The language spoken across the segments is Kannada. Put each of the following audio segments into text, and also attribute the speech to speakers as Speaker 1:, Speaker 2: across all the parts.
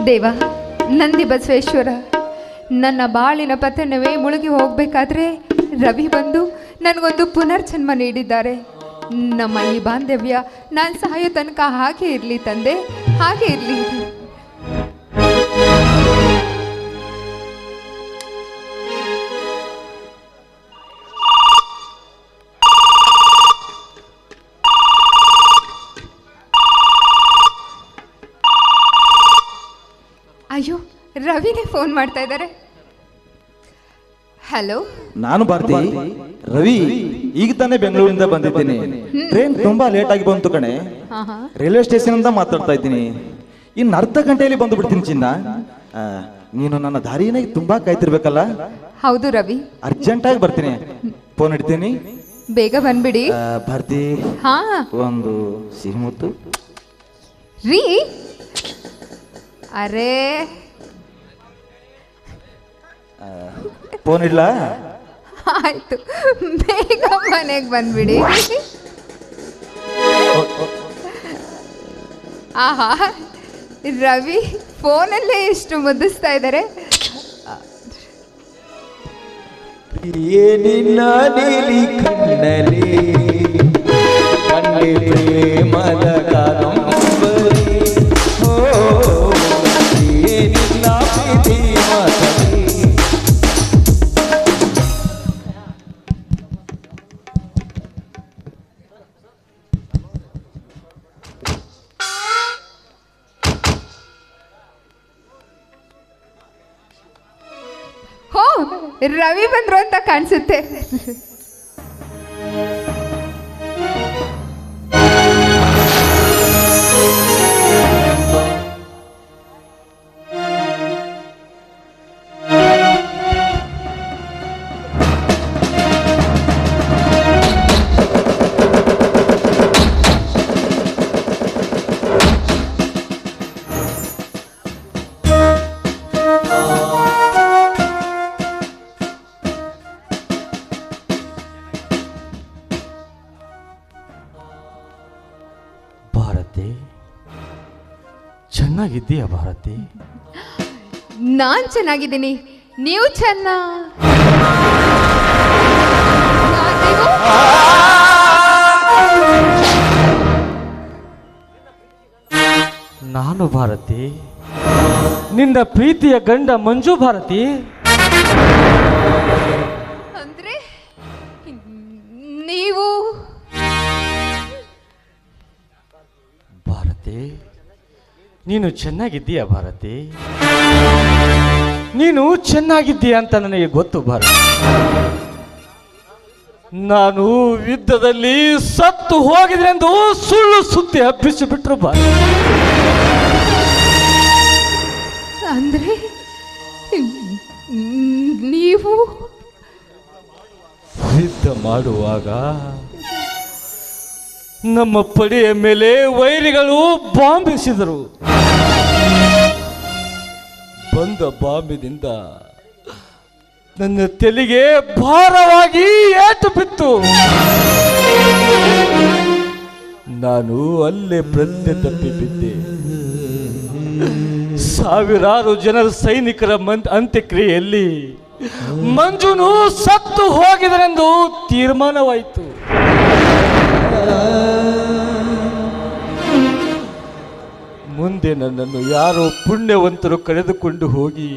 Speaker 1: ದೇವ ನಂದಿ ಬಸವೇಶ್ವರ, ನನ್ನ ಬಾಳಿನ ಪತನವೇ ಮುಳುಗಿ ಹೋಗಬೇಕಾದ್ರೆ ರವಿ ಬಂದು ನನಗೊಂದು ಪುನರ್ಜನ್ಮ ನೀಡಿದ್ದಾರೆ. ನಮ್ಮ ಈ ಬಾಂಧವ್ಯ ನಾನು ಸಾಯೋ ತನಕ ಹಾಗೆ ಇರಲಿ ತಂದೆ, ಹಾಗೆ ಇರಲಿ. ಅಯ್ಯೋ, ರವಿಗೆ ಫೋನ್ ಮಾಡ್ತಾ ಇದ್ದಾರೆ. ಹಲೋ,
Speaker 2: ನಾನು ಭಾರತಿ. ರವಿ, ಈಗ ತಾನೇ ಬೆಂಗಳೂರಿಂದ ಬಂದಿದ್ದೀನಿ. ಟ್ರೈನ್ ತುಂಬಾ ಲೇಟ್ ಆಗಿ ಬಂತು ಕಣೆ. ರೈಲ್ವೆ ಸ್ಟೇಷನ್ ಅಂತ ಮಾತಾಡ್ತಾ ಇದ್ದೀನಿ. ಇನ್ನು ಅರ್ಧ ಗಂಟೆಯಲ್ಲಿ ಬಂದು ಬಿಡ್ತೀನಿ ಚಿನ್ನ. ನೀನು ನನ್ನ ದಾರಿನೇ ತುಂಬಾ ಕಾಯ್ತಿರ್ಬೇಕಲ್ಲ?
Speaker 1: ಹೌದು ರವಿ,
Speaker 2: ಅರ್ಜೆಂಟ್ ಆಗಿ ಬರ್ತೀನಿ. ಫೋನ್ ಇಡ್ತೀನಿ,
Speaker 1: ಬೇಗ ಬಂದ್ಬಿಡಿ.
Speaker 2: ಭಾರತಿ,
Speaker 1: ಹಾ,
Speaker 2: ಒಂದು ಸಿಹಿಮುತ್ತು
Speaker 1: ರೀ. ಅರೇ,
Speaker 2: ಫೋನ್ ಇಡ್ಲಾ?
Speaker 1: ಆಯ್ತು, ಬೇಗ ಮನೆಗೆ ಬಂದ್ಬಿಡಿ. ಆಹಾ, ರವಿ ಫೋನಲ್ಲೇ ಎಷ್ಟು ಮುದ್ದಿಸ್ತಾ ಇದ್ದಾರೆ.
Speaker 3: ಏನಿಲ್ಲ ನೀಲಿ ಕಣ್ಣಲಿ ಕಣ್ಣಿ ಪ್ರೇಮದ ಕಾದಂಬರಿ. ಏನಿಲ್ಲ ಪ್ರೀತಿ ಮಾತಲಿ.
Speaker 1: ಹೋ, ರವಿ ಬಂದ್ರು ಅಂತ ಕಾಣಿಸುತ್ತೆ.
Speaker 3: ಭಾರತಿ, ಚೆನ್ನಾಗಿದ್ದೀಯಾ ಭಾರತಿ?
Speaker 1: ನಾನ್ ಚೆನ್ನಾಗಿದ್ದೀನಿ, ನೀವು ಚೆನ್ನ.
Speaker 3: ನಾನು ಭಾರತಿ, ನಿನ್ನ ಪ್ರೀತಿಯ ಗಂಡ ಮಂಜು ಭಾರತಿ.
Speaker 1: ಅಂದ್ರೆ ನೀವು
Speaker 3: ಭಾರತಿ, ನೀನು ಚೆನ್ನಾಗಿದ್ದೀಯಾ ಭಾರತಿ? ನೀನು ಚೆನ್ನಾಗಿದ್ದೀಯಾ ಅಂತ ನನಗೆ ಗೊತ್ತು ಭಾರತಿ. ನಾನು ಯುದ್ಧದಲ್ಲಿ ಸತ್ತು ಹೋಗಿದ್ರೆ ಎಂದು ಸುಳ್ಳು ಸುದ್ದಿ ಹಬ್ಬಿಸಿಬಿಟ್ರು ಭಾರತಿ.
Speaker 1: ಅಂದ್ರೆ ನೀವು
Speaker 3: ಯುದ್ಧ ಮಾಡುವಾಗ ನಮ್ಮ ಪಡೆಯ ಮೇಲೆ ವೈರಿಗಳು ಬಾಂಬ್ ಇಸಿದರು. ಬಂದ ಬಾಂಬಿನಿಂದ ನನ್ನ ತಲೆಗೆ ಭಾರವಾಗಿ ಏಟು ಬಿತ್ತು. ನಾನು ಅಲ್ಲೇ ಪ್ರಜ್ಞೆ ತಪ್ಪಿ ಬಿದ್ದೆ. ಸಾವಿರಾರು ಜನರ ಸೈನಿಕರ ಅಂತ್ಯಕ್ರಿಯೆಯಲ್ಲಿ ಮಂಜುನು ಸತ್ತು ಹೋಗಿದರೆಂದು ತೀರ್ಮಾನವಾಯಿತು. ಮುಂದೆ ನನ್ನನ್ನು ಯಾರೋ ಪುಣ್ಯವಂತರು ಕರೆದುಕೊಂಡು ಹೋಗಿ,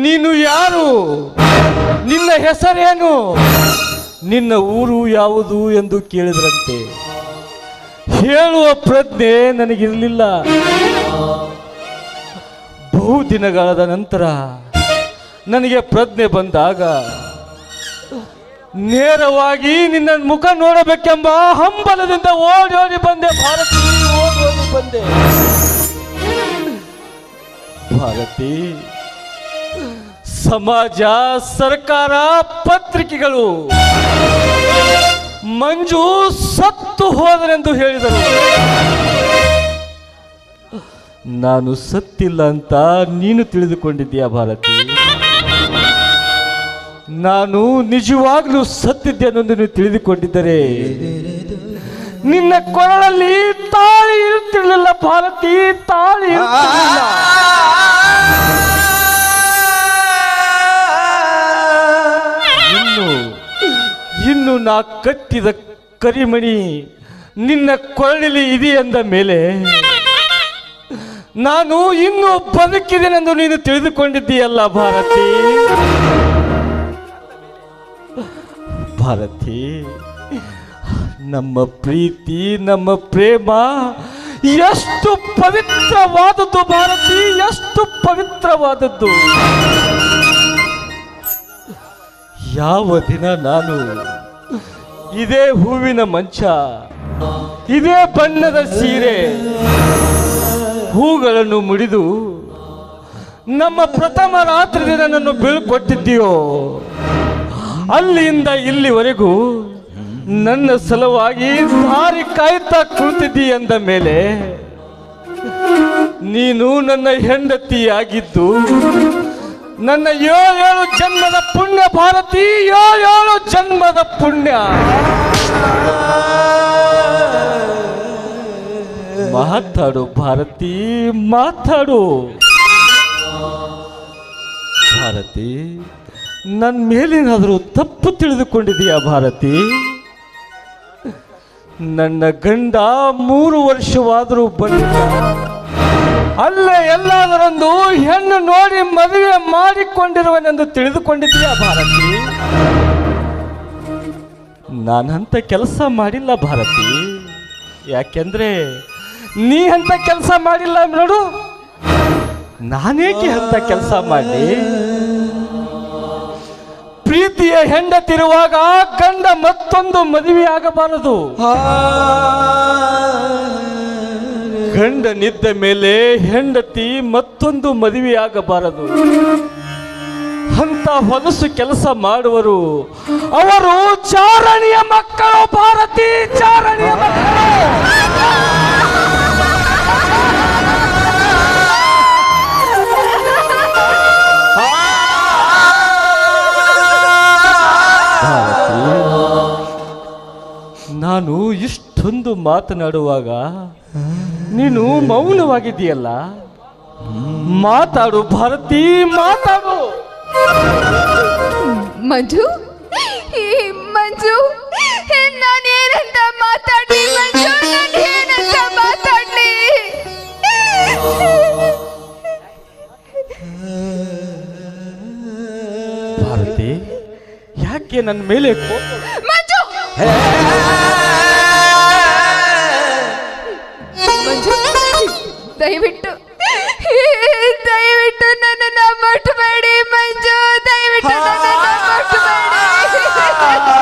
Speaker 3: ನೀನು ಯಾರು, ನಿನ್ನ ಹೆಸರೇನು, ನಿನ್ನ ಊರು ಯಾವುದು ಎಂದು ಕೇಳಿದ್ರಂತೆ. ಹೇಳುವ ಪ್ರಜ್ಞೆ ನನಗಿರಲಿಲ್ಲ. ಬಹುದಿನಗಳಾದ ನಂತರ ನನಗೆ ಪ್ರಜ್ಞೆ ಬಂದಾಗ ನೇರವಾಗಿ ನಿನ್ನ ಮುಖ ನೋಡಬೇಕೆಂಬ ಹಂಬಲದಿಂದ ಓಡಿ ಬಂದೆ ಭಾರತಿ, ಓಡಿ ಬಂದೆ ಭಾರತಿ. ಸಮಾಜ, ಸರ್ಕಾರ, ಪತ್ರಿಕೆಗಳು ಮಂಜು ಸತ್ತು ಹೋದರೆಂದು ಹೇಳಿದರು. ನಾನು ಸತ್ತಿಲ್ಲ ಅಂತ ನೀನು ತಿಳಿದುಕೊಂಡಿದ್ದೀಯಾ ಭಾರತಿ? ನಾನು ನಿಜವಾಗ್ಲೂ ಸತ್ತಿದ್ದೇನೆಂದು ನೀನು ತಿಳಿದುಕೊಂಡಿದ್ದರೆ ನಿನ್ನ ಕೊರಳಲ್ಲಿ ತಾಳಿ ಇರುತ್ತಿರಲಿಲ್ಲ ಭಾರತಿ, ತಾಳಿ ಇರುತ್ತಿರಲಿಲ್ಲ. ಇನ್ನು ನಾ ಕಟ್ಟಿದ ಕರಿಮಣಿ ನಿನ್ನ ಕೊರಳಲ್ಲಿ ಇದೆ ಎಂದ ಮೇಲೆ ನಾನು ಇನ್ನೂ ಬದುಕಿದೆನೆಂದು ನೀನು ತಿಳಿದುಕೊಂಡಿದ್ದೀಯಲ್ಲ ಭಾರತಿ. ಭಾರತಿ, ನಮ್ಮ ಪ್ರೀತಿ, ನಮ್ಮ ಪ್ರೇಮ ಎಷ್ಟು ಪವಿತ್ರವಾದದ್ದು ಭಾರತಿ, ಎಷ್ಟು ಪವಿತ್ರವಾದದ್ದು. ಯಾವ ದಿನ ನಾನು ಇದೇ ಹೂವಿನ ಮಂಚ, ಇದೇ ಬಣ್ಣದ ಸೀರೆ, ಹೂಗಳನ್ನು ಮುಡಿದು ನಮ್ಮ ಪ್ರಥಮ ರಾತ್ರಿ ದಿನ ನನ್ನನ್ನು ಬೀಳ್ಕೊಟ್ಟಿದ್ದೀಯೋ, ಅಲ್ಲಿಂದ ಇಲ್ಲಿವರೆಗೂ ನನ್ನ ಸಲುವಾಗಿ ದಾರಿ ಕಾಯ್ತಾ ಕುಳಿತಿದ್ದೀ ಅಂದ ಮೇಲೆ ನೀನು ನನ್ನ ಹೆಂಡತಿಯಾಗಿದ್ದು ನನ್ನ 7 ಜನ್ಮದ ಪುಣ್ಯ ಭಾರತಿ, 7 ಜನ್ಮದ ಪುಣ್ಯ. ಮಾತಾಡು ಭಾರತಿ, ಮಾತಾಡು ಭಾರತಿ. ನನ್ನ ಮೇಲೇನಾದರೂ ತಪ್ಪು ತಿಳಿದುಕೊಂಡಿದೀಯಾ ಭಾರತಿ? ನನ್ನ ಗಂಡ 3 ವರ್ಷವಾದರೂ ಬಂದಿಲ್ಲ, ಅಲ್ಲೇ ಎಲ್ಲಾದರೊಂದು ಹೆಣ್ಣು ನೋಡಿ ಮದುವೆ ಮಾಡಿಕೊಂಡಿರುವನೆಂದು ತಿಳಿದುಕೊಂಡಿದ್ದೀಯಾ ಭಾರತಿ? ನಾನಂತ ಕೆಲಸ ಮಾಡಿಲ್ಲ ಭಾರತಿ. ಯಾಕೆಂದ್ರೆ ನೀ ಅಂತ ಕೆಲಸ ಮಾಡಿಲ್ಲ ನೋಡು, ನಾನೇಕೆ ಅಂತ ಕೆಲಸ ಮಾಡಿ? ಪ್ರೀತಿಯ ಹೆಂಡತಿರುವಾಗ ಗಂಡ ಮತ್ತೊಂದು ಮದುವೆ ಆಗಬಾರದು. ಗಂಡನಿದ್ದ ಮೇಲೆ ಹೆಂಡತಿ ಮತ್ತೊಂದು ಮದುವೆ ಆಗಬಾರದು. ಅಂತ ಹೊಲಸು ಕೆಲಸ ಮಾಡುವರು ಅವರು ಚಾರಣಿಯ ಮಕ್ಕಳು ಭಾರತಿ, ಚಾರಣಿಯ ಮಕ್ಕಳು. ನಾನು ಇಷ್ಟೊಂದು ಮಾತನಾಡುವಾಗ ನೀನು ಮೌನವಾಗಿದ್ದೀಯಲ್ಲ, ಮಾತಾಡು ಭಾರತಿ, ಮಾತಾಡು.
Speaker 1: ಮಂಜು, ಮಂಜು, ನಾನೇನಂತ ಮಾತಾಡ್ಲಿ ಮಂಜು, ನಾನೇನಂತ ಮಾತಾಡ್ಲಿ?
Speaker 3: ಭಾರತಿ, ಯಾಕೆ ನನ್ನ ಮೇಲೆ
Speaker 1: ಮಂಜು, ಮಂಜು, ದಯವಿಟ್ಟು ದಯವಿಟ್ಟು ನನ್ನನ್ನು ಮುಟ್ಟಬೇಡಿ ಮಂಜು, ದಯವಿಟ್ಟು ನನ್ನನ್ನು ಮುಟ್ಟಬೇಡಿ.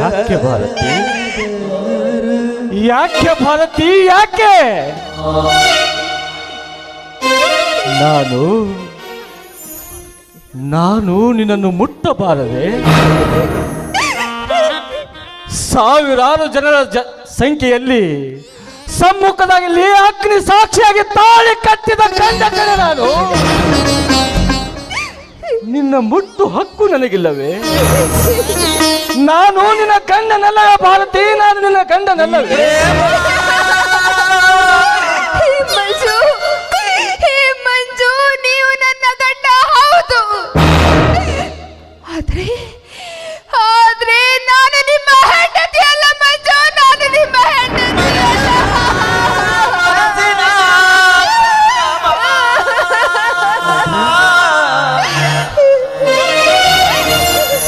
Speaker 3: ಯಾಕೆ ಭಾರತಿ, ಯಾಕೆ ಭಾರತಿ, ಯಾಕೆ? ನಾನು ನಿನ್ನನ್ನು ಮುಟ್ಟಬಾರದೆ? ಸಾವಿರಾರು ಜನರ ಸಂಖ್ಯೆಯಲ್ಲಿ ಸಮ್ಮುಖದಲ್ಲಿ ಅಗ್ನಿ ಸಾಕ್ಷಿಯಾಗಿ ತಾಳಿ ಕಟ್ಟಿದ ಗಂಡ ಕಡೆ ನಾನು. ನಿನ್ನ ಮುಟ್ಟು ಹಕ್ಕು ನನಗಿಲ್ಲವೇ? ನಾನು ನಿನ್ನ ಗಂಡನಲ್ಲವೇ ಭಾರತಿ, ನಾನು ನಿನ್ನ ಗಂಡನಲ್ಲವೇ?
Speaker 1: ಮಂಜು, ಮಂಜು, ನೀವು ನನ್ನ ಗಂಡ ಹೌದು, ಆದ್ರೆ ನಾನು ನಿಮ್ಮ ಹೆಂಡತಿ ಅಲ್ಲ ಮಂಜು, ನಾನು ನಿಮ್ಮ ಹೆಂಡತಿ ಅಲ್ಲ.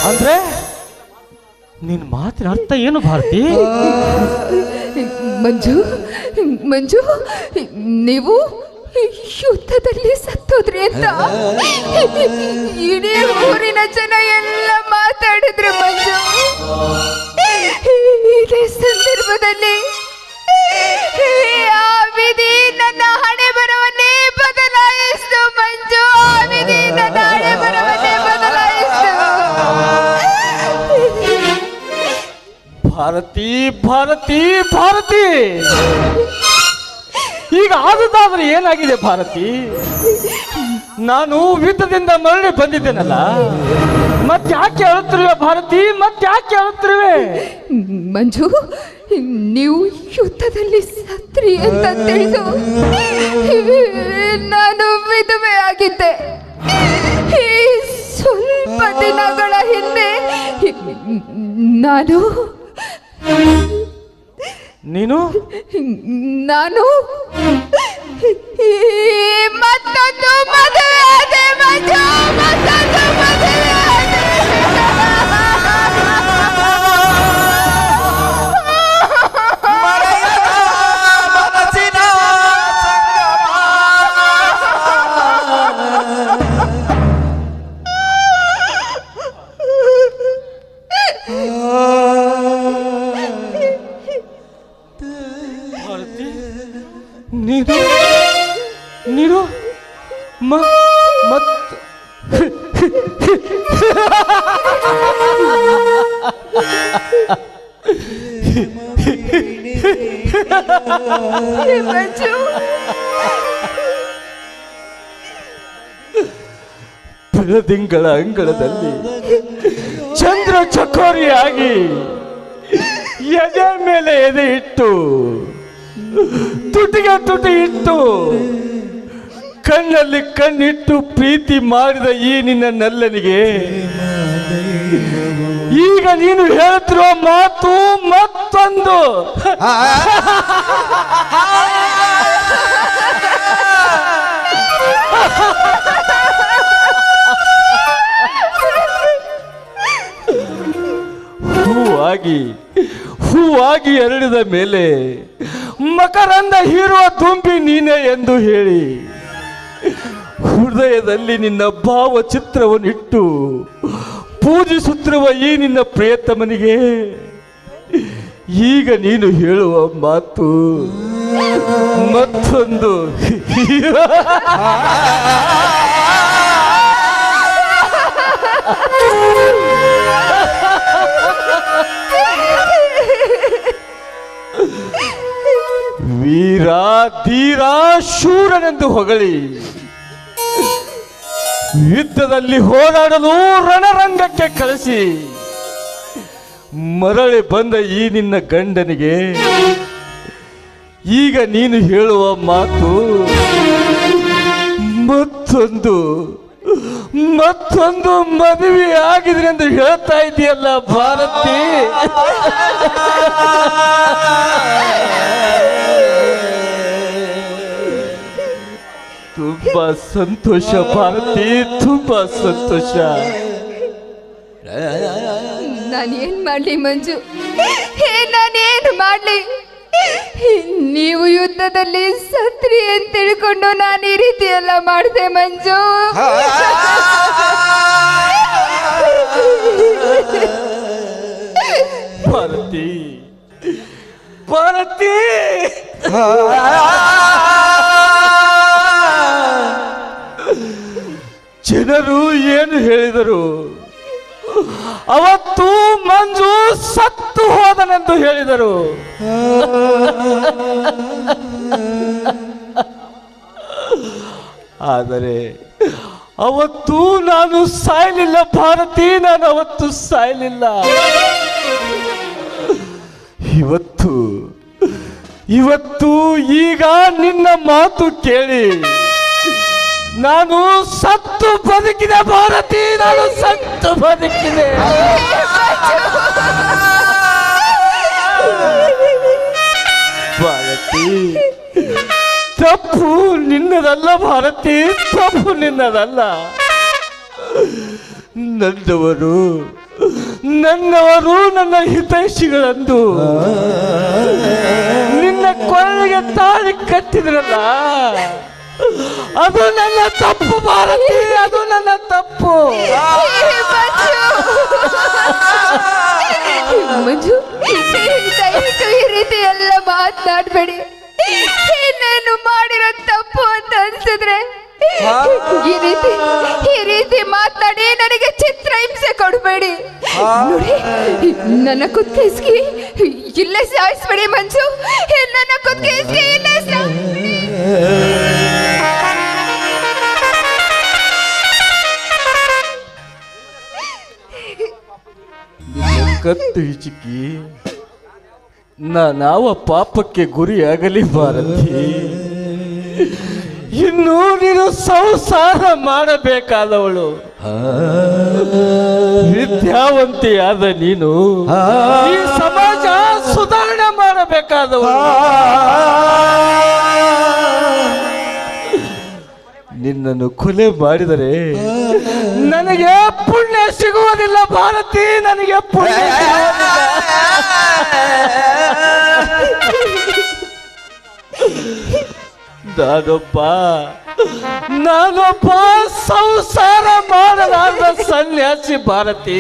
Speaker 3: ಅಂದ್ರೆ ನಿನ್ನ ಮಾತಿನ ಅರ್ಥ ಏನು ಭಾರತಿ?
Speaker 1: ಮಂಜು, ಮಂಜು, ನೀವು ಯುದ್ಧದಲ್ಲಿ ಸತ್ತೋದ್ರಿ ಅಂತ ಇಡೀ ಊರಿನ ಜನ ಎಲ್ಲ ಮಾತಾಡಿದ್ರು ಮಂಜು. ಇದೇ ಸಂದರ್ಭದಲ್ಲಿ ಆ ವಿಧಿ ನನ್ನ ಹಣೆ ಬರವನ್ನೇ ಬದಲಾಯಿಸಿತು ಮಂಜು, ಆ ವಿಧಿ ನನ್ನ ಹಣೆ ಬರವನ್ನೇ ಬದಲಾಯಿಸಿತು.
Speaker 3: ಭಾರತಿ, ಭಾರತಿ, ಭಾರತಿ, ಈಗ ಆದದ್ದಾದ್ರೆ ಏನಾಗಿದೆ ಭಾರತಿ? ನಾನು ಯುದ್ಧದಿಂದ ಮರಳಿ ಬಂದಿದ್ದೇನಲ್ಲ, ಮತ್ತ್ಯಾಕೆ ಅಳುತ್ತಿರುವೆ ಭಾರತಿ, ಮತ್ತ್ಯಾಕೆ ಅಳುತ್ತಿರುವೆ?
Speaker 1: ಮಂಜು, ನೀವು ಯುದ್ಧದಲ್ಲಿ ಸತ್ರಿ ಅಂತ ತಿಳಿದು ನಾನು ವಿಧವೆ ಆಗಿದ್ದೆ. ಈ ಸ್ವಲ್ಪ ದಿನಗಳ ಹಿಂದೆ
Speaker 3: ನೀನು
Speaker 1: ಮತ್ತೊಂದು ಮದುವೆ ಆದೆ ಮಂಜು, ಮತ್ತೊಂದು ಮದುವೆ ಆದೆ.
Speaker 3: ನೀನು ನೀನು ಬೆಳದಿಂಗಳ ಅಂಗಳದಲ್ಲಿ ಚಂದ್ರ ಚಕೋರಿಯಾಗಿ ಎದೆ ಮೇಲೆ ಎದೆ ಇಟ್ಟು ತುಟಿಗೆ ತುಟಿ ಇಟ್ಟು ಕಣ್ಣಲ್ಲಿ ಕಣ್ಣಿಟ್ಟು ಪ್ರೀತಿ ಮಾಡಿದ ಈ ನಿನ್ನ ನಲ್ಲನಿಗೆ ಈಗ ನೀನು ಹೇಳ್ತಿರೋ ಮಾತು ಮತ್ತೊಂದು. ಹೂವಾಗಿ ಅರಳಿದ ಮೇಲೆ ಮಕರಂದ ಹೀರುವ ತುಂಬಿ ನೀನೆ ಎಂದು ಹೇಳಿ ಹೃದಯದಲ್ಲಿ ನಿನ್ನ ಭಾವಚಿತ್ರವನ್ನಿಟ್ಟು ಪೂಜಿಸುತ್ತಿರುವ ಈ ನಿನ್ನ ಪ್ರಿಯತಮನಿಗೆ ಈಗ ನೀನು ಹೇಳುವ ಮಾತು ಮತ್ತೊಂದು. ವೀರ ಧೀರ ಶೂರನೆಂದು ಹೊಗಳಿ ಯುದ್ಧದಲ್ಲಿ ಹೋರಾಡಲು ರಣರಂಗಕ್ಕೆ ಕಳಿಸಿ ಮರಳಿ ಬಂದ ಈ ನಿನ್ನ ಗಂಡನಿಗೆ ಈಗ ನೀನು ಹೇಳುವ ಮಾತು ಮತ್ತೊಂದು ಮದುವೆ ಆಗಿದೆ ಎಂದು ಹೇಳ್ತಾ ಇದೆಯಲ್ಲ ಭಾರತಿ. ತುಂಬಾ ಸಂತೋಷ ಭಾರತಿ, ತುಂಬಾ ಸಂತೋಷ.
Speaker 1: ನಾನೇನ್ ಮಾಡ್ಲಿ ಮಂಜು, ನಾನೇನು ಮಾಡ್ಲಿ? ನೀವು ಯುದ್ಧದಲ್ಲಿ ಸತ್ರಿ ಅಂತ ತಿಳ್ಕೊಂಡು ನಾನು ಈ ರೀತಿ ಎಲ್ಲ ಮಾಡಿದೆ ಮಂಜು.
Speaker 3: ಭಾರತಿ ಭಾರತಿ, ಜನರು ಏನು ಹೇಳಿದರು? ಅವತ್ತು ಮಂಜು ಸತ್ತು ಹೋದನೆಂದು ಹೇಳಿದರು. ಆದರೆ ಅವತ್ತು ನಾನು ಸಾಯಲಿಲ್ಲ ಭಾರತಿ, ನಾನು ಅವತ್ತು ಸಾಯಲಿಲ್ಲ. ಇವತ್ತು ಈಗ ನಿನ್ನ ಮಾತು ಕೇಳಿ ನಾನು ಸತ್ತು ಬದುಕಿದೆ ಭಾರತಿ, ನಾನು ಸತ್ತು ಬದುಕಿದೆ. ಭಾರತಿ, ತಪ್ಪು ನಿನ್ನದಲ್ಲ ಭಾರತಿ, ತಪ್ಪು ನಿನ್ನದಲ್ಲ. ನನ್ನವರು ನನ್ನ ಹಿತೈಷಿಗಳಂದು ನಿನ್ನ ಕೊರಳಿಗೆ ತಾಳಿ ಕಟ್ಟಿದ್ರಲ್ಲ, ಅದು ನನ್ನ ತಪ್ಪು ಭಾರತಿ, ಅದು ನನ್ನ ತಪ್ಪು.
Speaker 1: ಮಂಜು, ದಯವಿಟ್ಟು ಈ ರೀತಿ ಎಲ್ಲ ಮಾತನಾಡಬೇಡಿ. ನಾನು ಮಾಡಿರೋ ತಪ್ಪು ಅಂತ ಅನ್ಸಿದ್ರೆ ಈ ರೀತಿ ಮಾತನಾಡಿ ನನಗೆ ಚಿತ್ರ ಹಿಂಸೆ ಕೊಡಬೇಡಿ. ನೋಡಿ, ನನ್ನ ಕುತ್ತಿಗೆ ಇಲ್ಲೇ ಸಾಯಿಸ್ಬೇಡಿ ಮಂಜು, ನನ್ನ ಕುತ್ತಿಗೆ ಇಲ್ಲೇ ಸಾಯಿಸ್ಬೇಡಿ.
Speaker 3: ಕತ್ತು ಹಿಚುಕಿ ನಾನಾವ ಪಾಪಕ್ಕೆ ಗುರಿಯಾಗಲಿ ಭಾರತಿ. ಇನ್ನು ನೀನು ಸಂಸಾರ ಮಾಡಬೇಕಾದವಳು, ವಿದ್ಯಾವಂತಿಯಾದ ನೀನು ಈ ಸಮಾಜ ಸುಧಾರಣೆ ಮಾಡಬೇಕಾದವಳು. ನಿನ್ನನ್ನು ಕೊಲೆ ಮಾಡಿದರೆ ನನಗೆ ಪುಣ್ಯ ಸಿಗುವುದಿಲ್ಲ ಭಾರತಿ, ನನಗೆ ಪುಣ್ಯ ನಾನೊಬ್ಬ ಸಂಸಾರ ಮಾಡಲಾದ ಸನ್ಯಾಸಿ ಭಾರತಿ.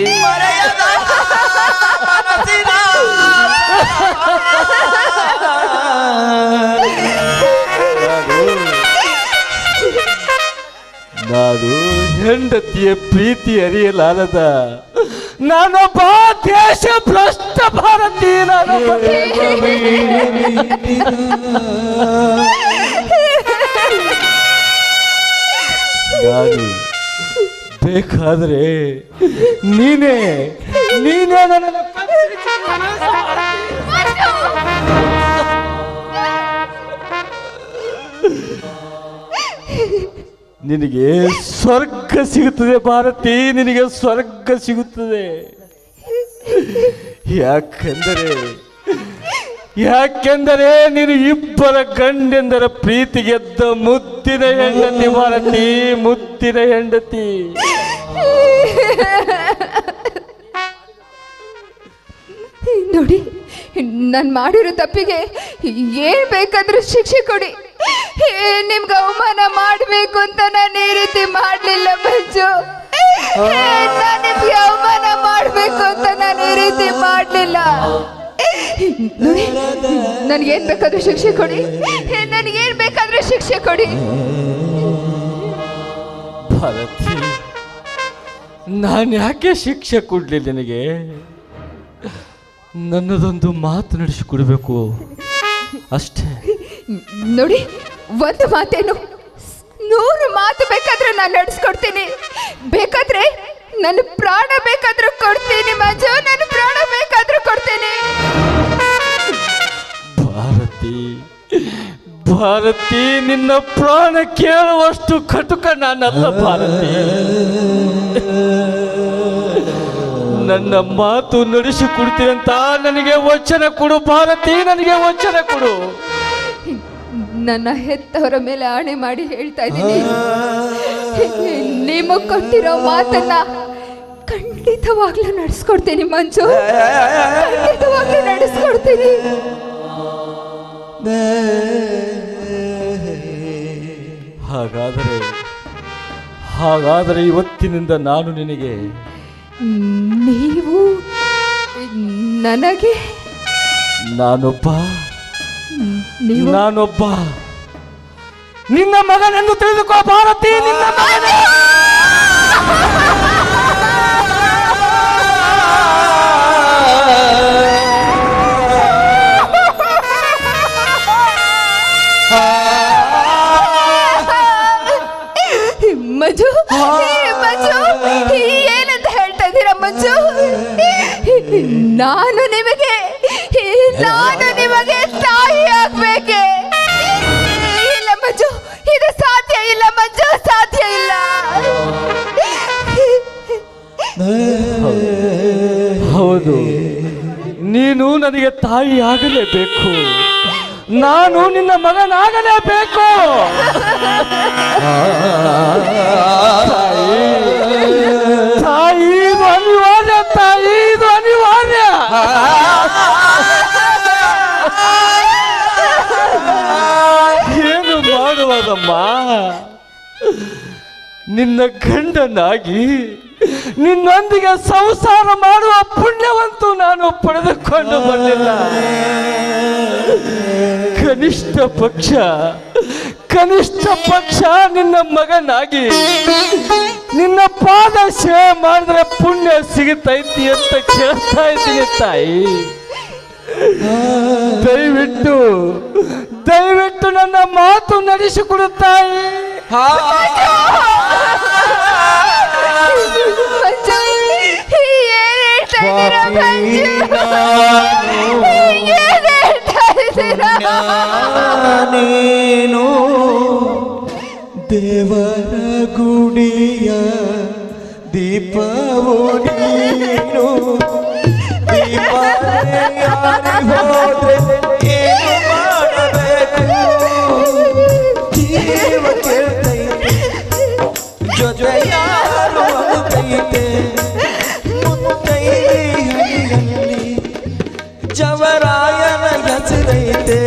Speaker 3: ನಾನು ಹೆಂಡತಿಯ ಪ್ರೀತಿ ಅರಿಯಲಾರದ ನಾನೊಬ್ಬ ದೇಶ ಭ್ರಷ್ಟ ಭಾರತಿ. ನಾನು ಬೇಕಾದ್ರೆ ನೀನೇ ನನ್ನ ನಿನಗೆ ಸ್ವರ್ಗ ಸಿಗುತ್ತದೆ ಭಾರತಿ, ನಿನಗೆ ಸ್ವರ್ಗ ಸಿಗುತ್ತದೆ. ಯಾಕೆಂದರೆ ನೀನು ಇಬ್ಬರ ಗಂಡೆಂದರ ಪ್ರೀತಿ ಗೆದ್ದ ಮುತ್ತಿನ ಹೆಂಡತಿ ಭಾರತಿ, ಮುತ್ತಿನ ಹೆಂಡತಿ.
Speaker 1: ನೋಡಿ, ನಾನು ಮಾಡಿರೋ ತಪ್ಪಿಗೆ ಏನ್ ಬೇಕಾದ್ರೂ ಶಿಕ್ಷೆ ಕೊಡಿ. ನಿಮ್ಗೆ ಅವಮಾನ ಮಾಡಬೇಕು ಅಂತ ನಾನು ಈ ರೀತಿ ಮಾಡಲಿಲ್ಲ ಮಂಜು. ನಿಮ್ಗೆ ಅವಮಾನ ಮಾಡಬೇಕು ಅಂತ ನಾನು ಈ ರೀತಿ ಮಾಡಲಿಲ್ಲ. ನೋಡಿ, ನನಗೇನ್ ಬೇಕಾದ್ರೂ ಶಿಕ್ಷೆ ಕೊಡಿ, ನನಗೇನ್ ಬೇಕಾದ್ರೂ ಶಿಕ್ಷೆ ಕೊಡಿ.
Speaker 3: ಭಾರತಿ, ನಾನು ಯಾಕೆ ಶಿಕ್ಷೆ ಕೊಡ್ಲಿ ನಿನಗೆ? ನನ್ನದೊಂದು ಮಾತು ನಡೆಸಿಕೊಡ್ಬೇಕು ಅಷ್ಟೇ.
Speaker 1: ನೋಡಿ, ಒಂದು ಮಾತೇನು, 100 ಮಾತು ಬೇಕಾದ್ರೆ ನಾನು ನಡೆಸ್ಕೊಡ್ತೀನಿ. ಬೇಕಾದ್ರೆ ನನ್ನ ಪ್ರಾಣ ಬೇಕಾದ್ರೂ ಕೊಡ್ತೀನಿ ಮಂಜು, ನನ್ನ ಪ್ರಾಣ ಬೇಕಾದ್ರೂ ಕೊಡ್ತೀನಿ.
Speaker 3: ಭಾರತಿ, ನಿನ್ನ ಪ್ರಾಣ ಕೇಳುವಷ್ಟು ಕಟುಕ ನಾನಲ್ಲ ಭಾರತಿ. ನನ್ನ ಮಾತು ನಡೆಸಿಕೊಡ್ತೀನಿ ಅಂತ ನನಗೆ ವಚನ ಕೊಡು ಭಾರತಿ, ನನಗೆ ವಚನ ಕೊಡು.
Speaker 1: ನನ್ನ ಹೆತ್ತವರ ಮೇಲೆ ಆಣೆ ಮಾಡಿ ಹೇಳ್ತಾ ಇದ್ದೀನಿ, ನೀವು ಕೊಟ್ಟಿರೋ ಮಾತನ್ನ ಖಂಡಿತವಾಗ್ಲೂ ನಡೆಸ್ಕೊಡ್ತೀನಿ ಮಂಜು, ಖಂಡಿತವಾಗ್ಲೂ ನಡೆಸ್ಕೊಡ್ತೀನಿ.
Speaker 3: ಹಾಗಾದರೆ ಇವತ್ತಿನಿಂದ ನಾನು ನಿನಗೆ,
Speaker 1: ನೀವು ನನಗೆ,
Speaker 3: ನಾನೊಬ್ಬ ನಿನ್ನ ಮಗನನ್ನು ತಿಳಿದುಕೋ ಭಾರತಿ, ನಿನ್ನ ಮಗನ.
Speaker 1: ಮಂಜು, ಮಂಜು, ಏನಂತ ಹೇಳ್ತಾ ಇದ್ದೀರಾ ಮಂಜು? ನಾನು ನಿಮಗೆ ತಾಯಿ ಆಗ್ಬೇಕೆ? ಇಲ್ಲ ಮಂಜು, ಇದು ಸಾಧ್ಯ ಇಲ್ಲ ಮಂಜು, ಸಾಧ್ಯ ಇಲ್ಲ.
Speaker 3: ಹೌದು, ನೀನು ನನಗೆ ತಾಯಿ ಆಗಲೇಬೇಕು, ನಾನು ನಿನ್ನ ಮಗನಾಗಲೇಬೇಕು. ತಾಯಿ ಇದು ಅನಿವಾರ್ಯ, ತಾಯಿ ಇದು ಅನಿವಾರ್ಯ. ಏನು ಮಾಡುವುದಮ್ಮ? ನಿನ್ನ ಗಂಡನಾಗಿ ನಿನ್ನೊಂದಿಗೆ ಸಂಸಾರ ಮಾಡುವ ಪುಣ್ಯವಂತೂ ನಾನು ಪಡೆದುಕೊಂಡು ಬಂದಿಲ್ಲ. ಕನಿಷ್ಠ ಪಕ್ಷ ನಿನ್ನ ಮಗನಾಗಿ ನಿನ್ನ ಪಾದ ಸೇವೆ ಮಾಡಿದ್ರೆ ಪುಣ್ಯ ಸಿಗುತ್ತೈತಿ ಅಂತ ಕೇಳ್ತಾ ಇದ್ದೀನಿ ತಾಯಿ. ದಯವಿಟ್ಟು ನನ್ನ ಮಾತು ನಡೆಸಿಕೊಡುತ್ತಾಯಿ.
Speaker 4: ನೀನು ದೇವರ ಗುಡಿಯ ದೀಪವು ನೀನು ದೀಪ ಹೋದ್ರೆ ಏನು ಮಾಡಬೇಕು ಜೀವ ಕೇಳ್ತೈತೆ ಜೊತೆ ಯಾರು ಕೈತೆ ಮುತ್ತೈಲಿ ಜವರಾಯನ ಹೆಸರೈತೆ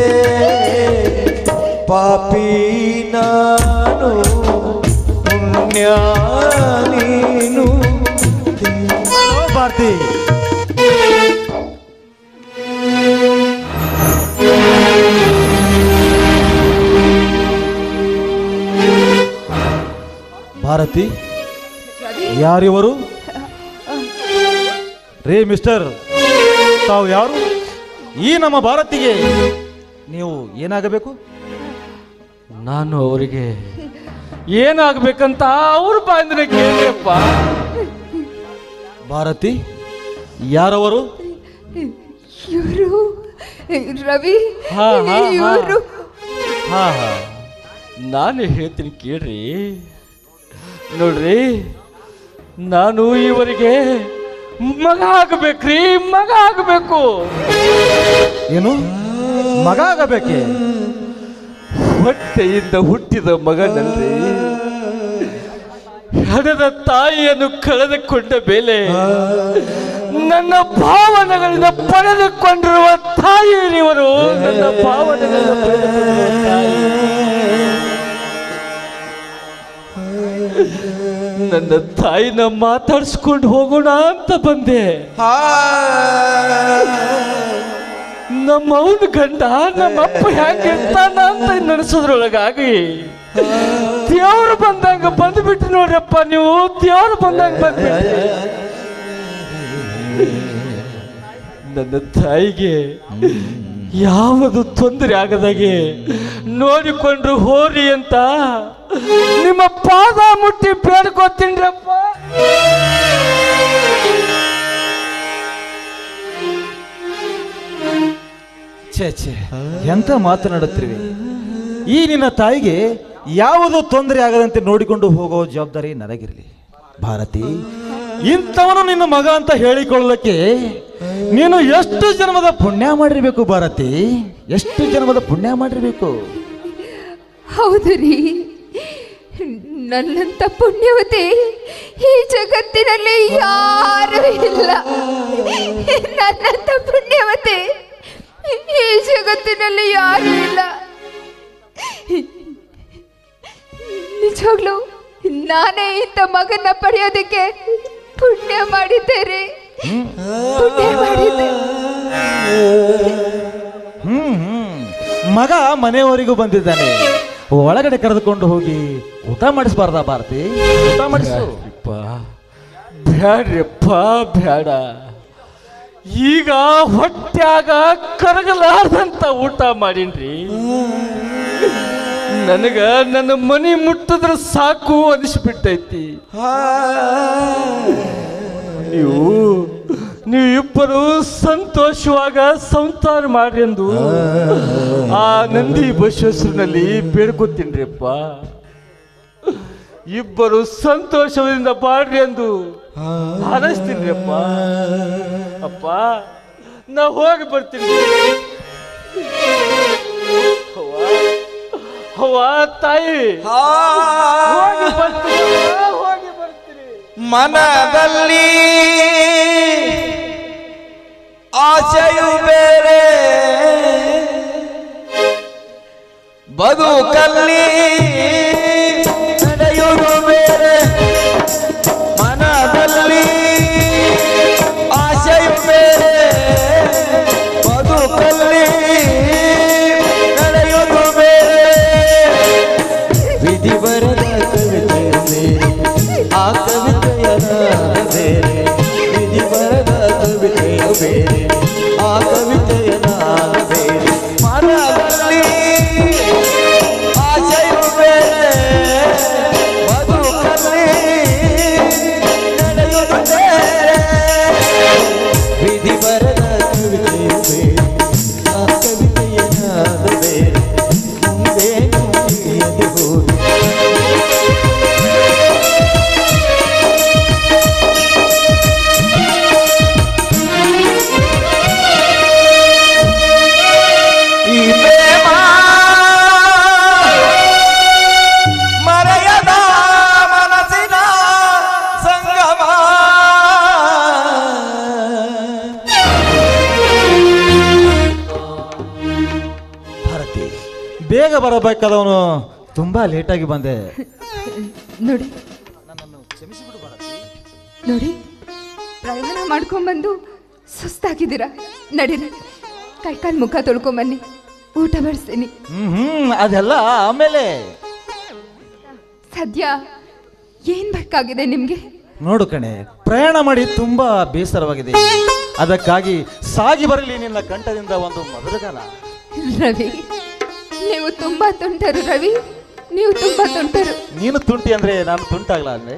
Speaker 4: ಪಾಪಿ ನಾನು ಪುಣ್ಯ ನೀನು
Speaker 2: ಭಾರತಿ ಭಾರತಿ ಯಾರಿವರು? ರೇ ಮಿಸ್ಟರ್, ತಾವು ಯಾರು? ಈ ನಮ್ಮ ಭಾರತಿಗೆ ನೀವು ಏನಾಗಬೇಕು?
Speaker 3: ನಾನು ಅವರಿಗೆ ಏನಾಗಬೇಕಂತ ಅವ್ರ ಬಾಂದ್ರೆ ಕೇಳಿಯಪ್ಪ.
Speaker 2: ಭಾರತಿ ಯಾರವರು?
Speaker 1: ಇವರು ರವಿ.
Speaker 3: ಹಾ, ಹಾ, ಹಾ.
Speaker 1: ಇವರು
Speaker 3: ಹಾ ಹಾ ನಾನು ಹೇಳ್ತೀನಿ ಕೇಳ್ರಿ. ನೋಡ್ರಿ, ನಾನು ಇವರಿಗೆ ಮಗ ಆಗಬೇಕ್ರಿ, ಮಗ ಆಗಬೇಕು.
Speaker 2: ಏನು ಮಗ ಆಗಬೇಕೆ?
Speaker 3: ಹೊಟ್ಟೆಯಿಂದ ಹುಟ್ಟಿದ ಮಗನಲ್ರಿ, ಹಣದ ತಾಯಿಯನ್ನು ಕಳೆದುಕೊಂಡ ಮೇಲೆ ನನ್ನ ಭಾವನೆಗಳಿಂದ ಪಡೆದುಕೊಂಡಿರುವ ತಾಯಿ ಇವರು. ನನ್ನ ಭಾವನೆಗಳಿಂದ ಪಡೆದುಕೊಂಡಿರುವ ತಾಯಿ. ನನ್ನ ತಾಯಿನ ಮಾತಾಡಿಸ್ಕೊಂಡು ಹೋಗೋಣ ಅಂತ ಬಂದೆ. ನಮ್ಮ ಅವನ ಗಂಡ ನಮ್ಮಪ್ಪ ಹೆಂಗಿರ್ತಾನ ಅಂತ ನೆನೆಸೋದ್ರೊಳಗಾಗಿ ದೇವ್ರು ಬಂದಂಗ ಬಂದ್ಬಿಟ್ಟು ನೋಡ್ರಪ್ಪ ನೀವು. ದೇವ್ರು ಬಂದಂಗ ಬಂದ್ಬಿಟ್ಟು ನನ್ನ ತಾಯಿಗೆ ಯಾವುದು ತೊಂದರೆ ಆಗದಾಗೆ ನೋಡಿಕೊಂಡ್ರು ಹೋರಿ ಅಂತ ನಿಮ್ಮ ಪಾದ ಮುಟ್ಟಿ ಬೇಡ್ಕೋತೀನ್ರಪ್ಪ.
Speaker 2: ಛೇ ಛೇ, ಎಂತ ಮಾತನಾಡುತ್ತಿರುವೆ? ಈ ನಿನ್ನ ತಾಯಿಗೆ ಯಾವುದು ತೊಂದರೆ ಆಗದಂತೆ ನೋಡಿಕೊಂಡು ಹೋಗೋ ಜವಾಬ್ದಾರಿ ನನಗಿರಲಿ. ಭಾರತಿ, ಇಂಥವನು ನಿನ್ನ ಮಗ ಅಂತ ಹೇಳಿಕೊಳ್ಳಲಿಕ್ಕೆ ನೀನು ಎಷ್ಟು ಜನ್ಮದ ಪುಣ್ಯ ಮಾಡಿರ್ಬೇಕು ಭಾರತಿ, ಎಷ್ಟು ಜನ್ಮದ ಪುಣ್ಯ ಮಾಡಿರ್ಬೇಕು.
Speaker 1: ಹೌದು ರೀ, ನನ್ನಂತ ಪುಣ್ಯವತಿ ಈ ಜಗತ್ತಿನಲ್ಲಿ ಯಾರು ಇಲ್ಲ. ನನ್ನಂತ ಪುಣ್ಯವತಿ ಈ ಜಗತ್ತಿನಲ್ಲಿ ಯಾರು ಇಲ್ಲ. ನಿಜವಾಗ್ಲೂ ನಾನೇ ಇಂಥ ಮಗನ ಪಡೆಯೋದಕ್ಕೆ ಪುಣ್ಯ ಮಾಡಿದ್ದೇನೆ, ಪುಣ್ಯ ಮಾಡಿದ್ದೆ.
Speaker 2: ಮಗ ಮನೆಯವರೆಗೂ ಬಂದಿದ್ದಾನೆ, ಒಳಗಡೆ ಕರೆದುಕೊಂಡು ಹೋಗಿ ಊಟ ಮಾಡಿಸ್ಬಾರ್ದ ಭಾರತಿ? ಊಟ ಮಾಡಿಸು.
Speaker 3: ಬ್ಯಾಡ್ರಪ್ಪ ಬ್ಯಾಡ. ಈಗ ಹೊಟ್ಯಾಗ ಕರಗಲಾರ್ದಂತ ಊಟ ಮಾಡೀನ್ರಿ. ನನಗ ನನ್ನ ಮನಿ ಮುಟ್ಟಿದ್ರೆ ಸಾಕು ಅನಿಸ್ಬಿಟ್ಟೈತಿ. ನೀವು ಇಬ್ಬರು ಸಂತೋಷವಾಗ ಸಂಸಾರ ಮಾಡ್ರಿ ಎಂದು ಆ ನಂದಿ ಬಸವೇಶ್ವರನಲ್ಲಿ ಬೇಡ್ಕೊತೀನ್ರಿಪ್ಪ. ಇಬ್ಬರು ಸಂತೋಷದಿಂದ ಬಾಡ್ರಿ ಎಂದು ಹಾರೈಸ್ತೀನಿ ಅಪ್ಪ. ಅಪ್ಪ, ನಾ ಹೋಗಿ ಬರ್ತೀನಿ. ಅವ್ವ ತಾಯಿ, ಹೋಗಿ ಬರ್ತೀನಿ, ಹೋಗಿ ಬರ್ತೀನಿ.
Speaker 4: ಮನದಲ್ಲಿ ಆಸೆಯು ಬೇರೆ, ಬದುಕಲ್ಲಿ ನಡೆಯುವುದು ಬೇರೆ. ಮನದಲ್ಲಿ ಆಸೆಯು ಬೇರೆ, ಬದುಕಲ್ಲಿ ನಡೆಯುವುದು ಬೇರೆ. ವಿಧಿ ಬರದ ಕವಿತೆ ಬೇರೆ, ಆ ಕವಿತೆಯ ನಾದ ಬೇರೆ. ವಿಧಿ ಬರದ ಕವಿತೆಯ ಬೇರೆ, ಆ ಕವಿತೆಯ ನಾದ ಬೇರೆ. ಮನದಲ್ಲಿ ಆಸೆಯು ಬೇರೆ, ಬದುಕಲ್ಲಿ ನಡೆಯುವುದು ಬೇರೆ.
Speaker 2: ಬೇಗ ಬರಬೇಕಾದವನು ತುಂಬಾ ಲೇಟಾಗಿ ಬಂದೆ.
Speaker 1: ನೋಡಿ ನೋಡಿ, ಪ್ರಯಾಣ ಮಾಡ್ಕೊಂಡ್ಬಂದು ಸುಸ್ತಾಗಿದ್ದೀರಾ. ನಡೀರಿ, ಕೈಕಾಲು ಮುಖ ತೊಳ್ಕೊಂಬನ್ನಿ, ಊಟ ಬಡಿಸ್ತೀನಿ.
Speaker 2: ಅದೆಲ್ಲ ಆಮೇಲೆ.
Speaker 1: ಸದ್ಯ ಏನ್ ಬೇಕಾಗಿದೆ ನಿಮ್ಗೆ?
Speaker 2: ನೋಡು ಕಣೆ, ಪ್ರಯಾಣ ಮಾಡಿ ತುಂಬಾ ಬೇಸರವಾಗಿದೆ. ಅದಕ್ಕಾಗಿ ಸಾಗಿ ಬರಲಿ ನಿನ್ನ ಕಂಠದಿಂದ ಒಂದು ಮಧುರಗಾನ.
Speaker 1: ರವಿ, ನೀವು ತುಂಬಾ ತುಂಟರು. ರವಿ, ನೀವು ತುಂಬಾ ತುಂಟರು.
Speaker 2: ನೀನು ತುಂಟಿ ಅಂದ್ರೆ ನಾನು ತುಂಟಾಗ್ಲ ಅಂದ್ರೆ